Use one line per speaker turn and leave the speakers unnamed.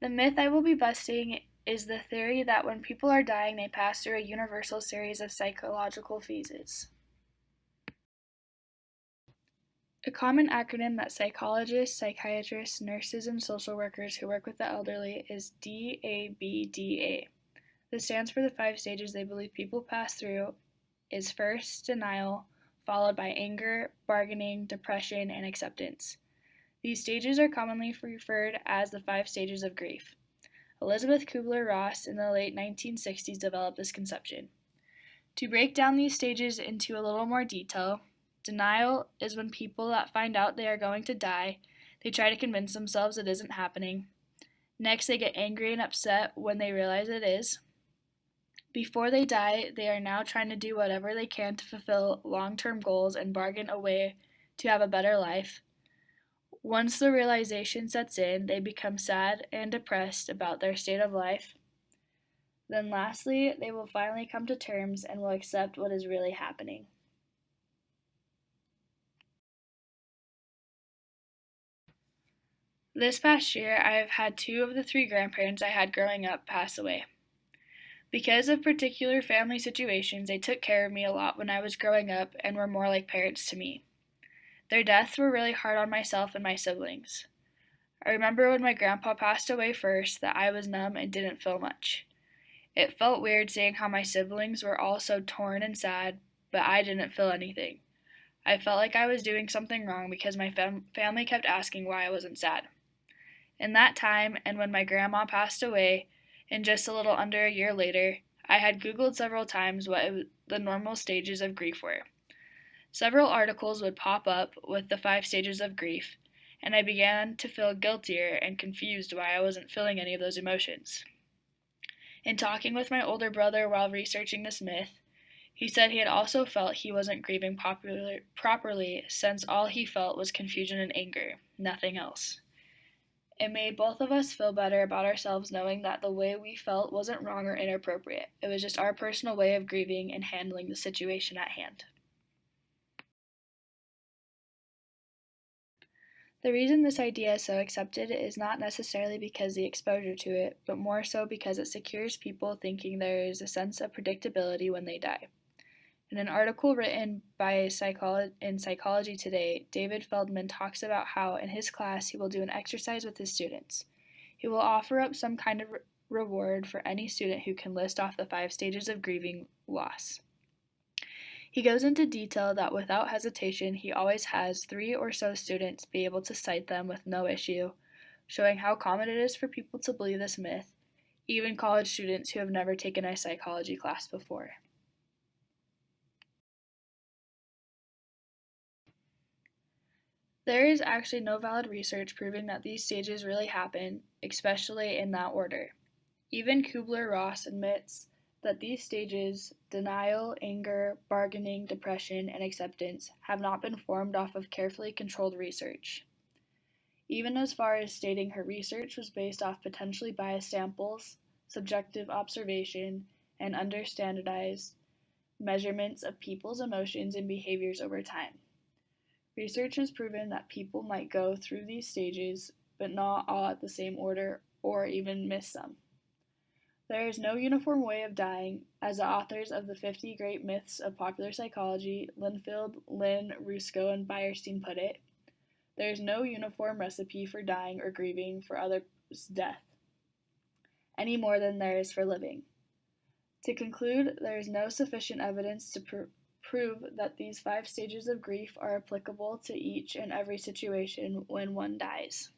The myth I will be busting is the theory that when people are dying, they pass through a universal series of psychological phases. A common acronym that psychologists, psychiatrists, nurses, and social workers who work with the elderly is DABDA. This stands for the 5 stages they believe people pass through is first, denial, followed by anger, bargaining, depression, and acceptance. These stages are commonly referred as the 5 stages of grief. Elizabeth Kubler-Ross in the late 1960s developed this conception. To break down these stages into a little more detail, denial is when people that find out they are going to die, they try to convince themselves it isn't happening. Next, they get angry and upset when they realize it is. Before they die, they are now trying to do whatever they can to fulfill long-term goals and bargain away to have a better life. Once the realization sets in, they become sad and depressed about their state of life. Then lastly, they will finally come to terms and will accept what is really happening. This past year, I have had 2 of the 3 grandparents I had growing up pass away. Because of particular family situations, they took care of me a lot when I was growing up and were more like parents to me. Their deaths were really hard on myself and my siblings. I remember when my grandpa passed away first that I was numb and didn't feel much. It felt weird seeing how my siblings were all so torn and sad, but I didn't feel anything. I felt like I was doing something wrong because my family kept asking why I wasn't sad. In that time, and when my grandma passed away, and just a little under a year later, I had Googled several times what the normal stages of grief were. Several articles would pop up with the 5 stages of grief, and I began to feel guiltier and confused why I wasn't feeling any of those emotions. In talking with my older brother while researching this myth, he said he had also felt he wasn't grieving properly since all he felt was confusion and anger, nothing else. It made both of us feel better about ourselves knowing that the way we felt wasn't wrong or inappropriate. It was just our personal way of grieving and handling the situation at hand. The reason this idea is so accepted is not necessarily because the exposure to it, but more so because it secures people thinking there is a sense of predictability when they die. In an article written by in Psychology Today, David Feldman talks about how in his class he will do an exercise with his students. He will offer up some kind of reward for any student who can list off the 5 stages of grieving loss. He goes into detail that without hesitation he always has 3 or so students be able to cite them with no issue, showing how common it is for people to believe this myth, even college students who have never taken a psychology class before. There is actually no valid research proving that these stages really happen, especially in that order. Even Kubler-Ross admits that these stages, denial, anger, bargaining, depression, and acceptance, have not been formed off of carefully controlled research. Even as far as stating her research was based off potentially biased samples, subjective observation, and understandardized measurements of people's emotions and behaviors over time. Research has proven that people might go through these stages, but not all at the same order or even miss some. There is no uniform way of dying, as the authors of the 50 Great Myths of Popular Psychology, Linfield, Lynn, Rusko, and Beyerstein put it. There is no uniform recipe for dying or grieving for others' death, any more than there is for living. To conclude, there is no sufficient evidence to prove that these 5 stages of grief are applicable to each and every situation when one dies.